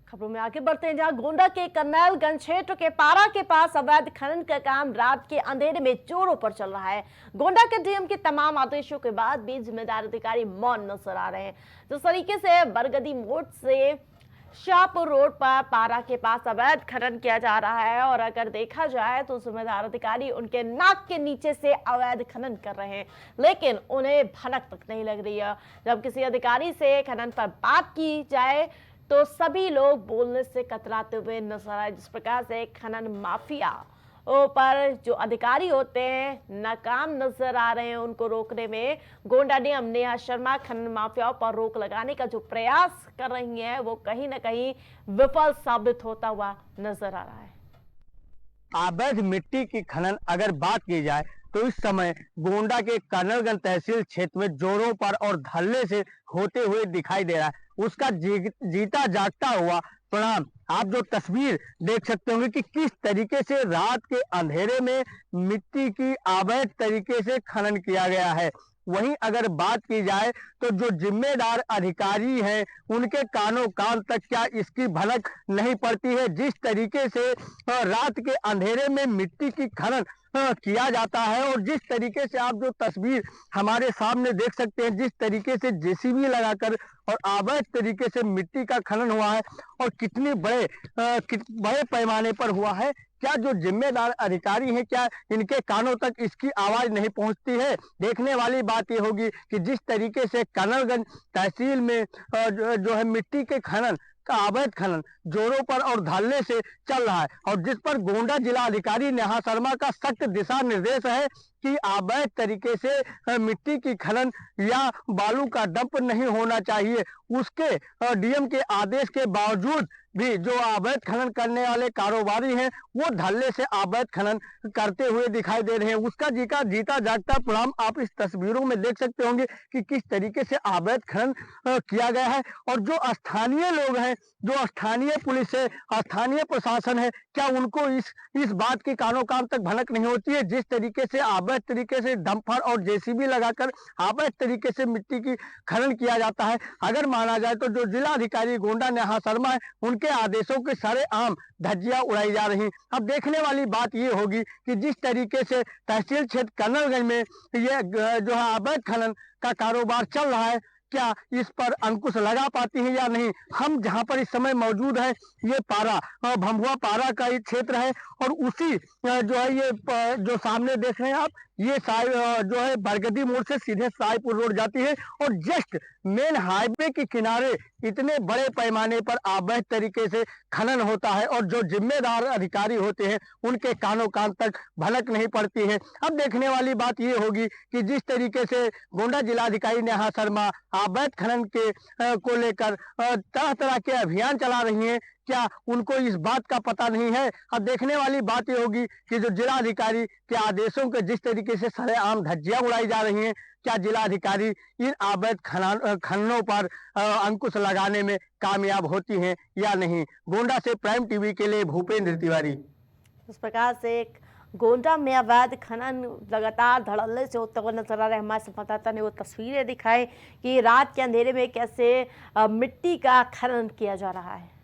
खबरों में आगे बढ़ते हैं, जहां गोंडा के करनैलगंज क्षेत्र के पारा के पास अवैध खनन का काम रात के अंधेरे में जोरों पर चल रहा है। गोंडा के डीएम के तमाम आदेशों के बाद भी जिम्मेदार अधिकारी मौन नजर आ रहे हैं। जिस तरीके से बरगदी मोड़ से शाहपुर रोड पर पारा के पास अवैध खनन किया जा रहा है, और अगर देखा जाए तो जिम्मेदार अधिकारी उनके नाक के नीचे से अवैध खनन कर रहे हैं, लेकिन उन्हें भनक तक नहीं लग रही है। जब किसी अधिकारी से खनन पर बात की जाए तो सभी लोग बोलने से कतराते हुए नजर आए। जिस प्रकार से खनन माफिया पर जो अधिकारी होते हैं नाकाम नजर आ रहे हैं उनको रोकने में, गोंडा डीएम नेहा शर्मा खनन माफियाओं पर रोक लगाने का जो प्रयास कर रही हैं वो कहीं ना कहीं विफल साबित होता हुआ नजर आ रहा है। अवैध मिट्टी की खनन अगर बात की जाए तो इस समय गोंडा के कर्नलगंज तहसील क्षेत्र में जोरों पर और धल्ले से होते हुए दिखाई दे रहा है। उसका जीता जागता हुआ परिणाम आप जो तस्वीर देख सकते होंगे कि किस तरीके से रात के अंधेरे में मिट्टी की अवैध तरीके से खनन किया गया है। वहीं अगर बात की जाए तो जो जिम्मेदार अधिकारी हैं उनके कानों कान तक क्या इसकी भनक नहीं पड़ती है। जिस तरीके से रात के अंधेरे में मिट्टी की खनन किया जाता है, और जिस तरीके से आप जो तस्वीर हमारे सामने देख सकते हैं, जिस तरीके से जेसीबी लगाकर और अवैध तरीके से मिट्टी का खनन हुआ है और कितने बड़े पैमाने पर हुआ है, क्या जो जिम्मेदार अधिकारी हैं क्या इनके कानों तक इसकी आवाज नहीं पहुंचती है। देखने वाली बात यह होगी कि जिस तरीके से कर्नलगंज तहसील में जो है मिट्टी के खनन का अवैध खनन जोरों पर और धल्ले से चल रहा है, और जिस पर गोंडा जिला अधिकारी नेहा शर्मा का सख्त दिशा निर्देश है कि अवैध तरीके से मिट्टी की खनन या बालू का डंप नहीं होना चाहिए। उसके डीएम के आदेश के बावजूद भी जो अवैध खनन करने वाले कारोबारी हैं वो धल्ले से अवैध खनन करते हुए दिखाई दे रहे हैं। उसका जीता जागता परिणाम आप इस तस्वीरों में देख सकते होंगे कि किस तरीके से अवैध खनन किया गया है। और जो स्थानीय लोग हैं, जो स्थानीय पुलिस है, स्थानीय प्रशासन है, क्या उनको इस बात की कानों कान तक भनक नहीं होती है। जिस तरीके से अवैध तरीके से डंपर और जेसीबी लगाकर अवैध तरीके से मिट्टी की खनन किया जाता है। अगर माना जाए तो जो जिला अधिकारी गोंडा नेहा शर्मा है उनके आदेशों के सरेआम धज्जियां उड़ाई जा रही। अब देखने वाली बात ये होगी कि जिस तरीके से तहसील क्षेत्र कर्नलगंज में ये जो है अवैध खनन का कारोबार चल रहा है, क्या इस पर अंकुश लगा पाती है या नहीं। हम जहां पर इस समय मौजूद है ये पारा भंभुआ पारा का एक क्षेत्र है, और उसी जो है ये जो सामने देख रहे हैं आप, ये जो है बरगदी मोड़ से सीधे साईपुर रोड जाती है, और जस्ट मेन हाईवे के किनारे इतने बड़े पैमाने पर अवैध तरीके से खनन होता है, और जो जिम्मेदार अधिकारी होते हैं उनके कानों कान तक भनक नहीं पड़ती है। अब देखने वाली बात ये होगी कि जिस तरीके से गोंडा जिलाधिकारी नेहा शर्मा अवैध खनन के को लेकर तरह तरह के अभियान चला रही हैं, क्या उनको इस बात का पता नहीं है। अब देखने वाली बात यह होगी कि जो जिलाधिकारी के आदेशों के जिस तरीके से सरेआम धज्जियां उड़ाई जा रही हैं, क्या जिलाधिकारी इन अवैध खननों पर अंकुश लगाने में कामयाब होती हैं या नहीं। गोंडा से प्राइम टीवी के लिए भूपेंद्र तिवारी। इस प्रकार से गोंडा में अवैध खनन लगातार धड़ल्ले से होता हुआ नजर आ रहा है। हमारे संवाददाता ने वो तस्वीरें दिखाई कि रात के अंधेरे में कैसे मिट्टी का खनन किया जा रहा है।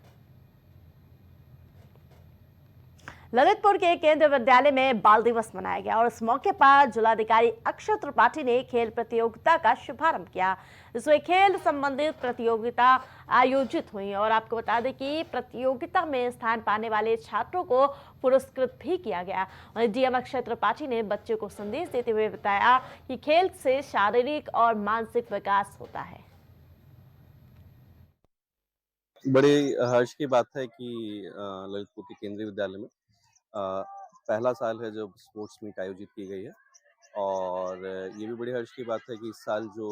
ललितपुर के केंद्रीय विद्यालय में बाल दिवस मनाया गया, और इस मौके पर जिलाधिकारी अक्षय त्रिपाठी ने खेल प्रतियोगिता का शुभारंभ किया। इसमें खेल संबंधित प्रतियोगिता आयोजित हुई, और आपको बता दें कि प्रतियोगिता में स्थान पाने वाले छात्रों को पुरस्कृत भी किया गया। वहीं डीएम अक्षय त्रिपाठी ने बच्चों को संदेश देते हुए बताया कि खेल से शारीरिक और मानसिक विकास होता है। बड़े हर्ष की बात है कि ललितपुर के केंद्रीय विद्यालय में पहला साल है जब स्पोर्ट्स मीट आयोजित की गई है, और ये भी बड़ी हर्ष की बात है कि इस साल जो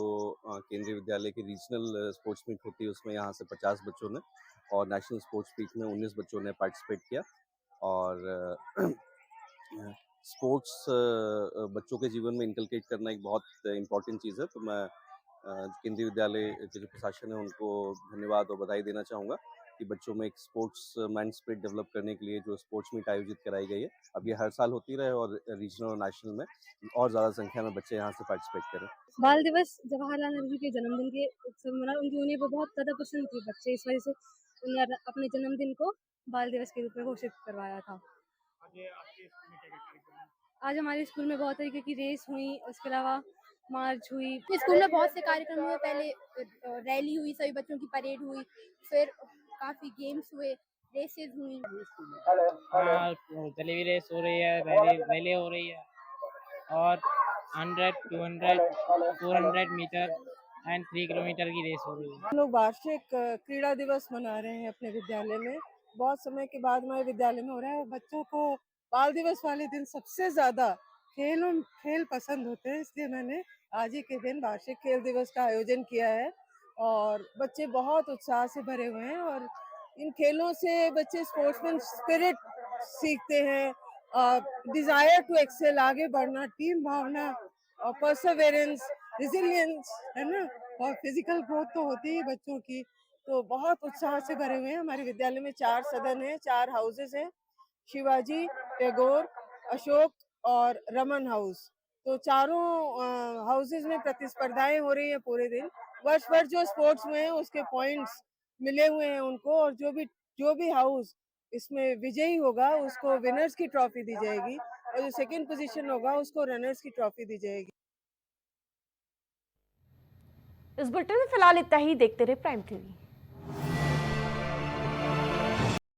केंद्रीय विद्यालय की रीजनल स्पोर्ट्स मीट होती है उसमें यहाँ से 50 बच्चों ने, और नेशनल स्पोर्ट्स मीट में 19 बच्चों ने पार्टिसिपेट किया। और स्पोर्ट्स बच्चों के जीवन में इनकलकेट करना एक बहुत इम्पोर्टेंट चीज़ है। तो मैं केंद्रीय विद्यालय के जो प्रशासन है उनको धन्यवाद और बधाई देना चाहूँगा कि बच्चों में एक स्पोर्ट्स माइंड स्पिरिट डेवलप करने के लिए जो स्पोर्ट्स मीट आयोजित कराई गई है, अब ये हर साल होती रहे और रीजनल और नेशनल में और ज़्यादा संख्या में बच्चे यहाँ से पार्टिसिपेट करें। बाल दिवस जवाहरलाल नेहरू के जन्मदिन के उत्सव मना, उनकी उन्हें वो बहुत ज़्यादा पसंद थी बच्चे, इस वजह से उन्होंने अपने जन्मदिन को बाल दिवस के रूप में घोषित करवाया था। आज हमारे स्कूल में बहुत तरीके की रेस हुई, उसके अलावा मार्च हुई। स्कूल में बहुत से कार्यक्रम हुए। पहले रैली हुई, सभी बच्चों की परेड हुई, फिर काफी गेम्स हुए, रेसेस हुई। हाँ, जलेबी रेस हो रही है, रैली हो रही है और 100, 200, 400 मीटर एंड 3 किलोमीटर की रेस हो रही है। हम लोग वार्षिक क्रीड़ा दिवस मना रहे हैं अपने विद्यालय में। बहुत समय के बाद हमारे विद्यालय में हो रहा है और बच्चों को बाल दिवस वाले दिन सबसे ज्यादा खेल पसंद होते हैं, इसलिए मैंने आज ही के दिन वार्षिक खेल दिवस का आयोजन किया है और बच्चे बहुत उत्साह से भरे हुए हैं और इन खेलों से बच्चे स्पोर्ट्समैन स्पिरिट सीखते हैं, डिजायर टू एक्सेल, आगे बढ़ना, टीम भावना और परसेवरेंस, रेजिलियंस, है ना, और फिजिकल ग्रोथ तो होती है बच्चों की। तो बहुत उत्साह से भरे हुए हैं। हमारे विद्यालय में 4 सदन हैं, 4 हाउसेस हैं, शिवाजी, टैगोर, अशोक और रमन हाउस। तो चारों हाउसेस में प्रतिस्पर्धाएं हो रही हैं पूरे दिन। वर्ष भर जो स्पोर्ट्स में है उसके पॉइंट्स मिले हुए हैं उनको और जो भी हाउस इसमें विजयी होगा उसको विनर्स की ट्रॉफी दी जाएगी और जो सेकंड पोजीशन होगा उसको रनर्स की ट्रॉफी दी जाएगी। इस बुलेटिन में फिलहाल इतना ही। देखते रहे प्राइम टीवी।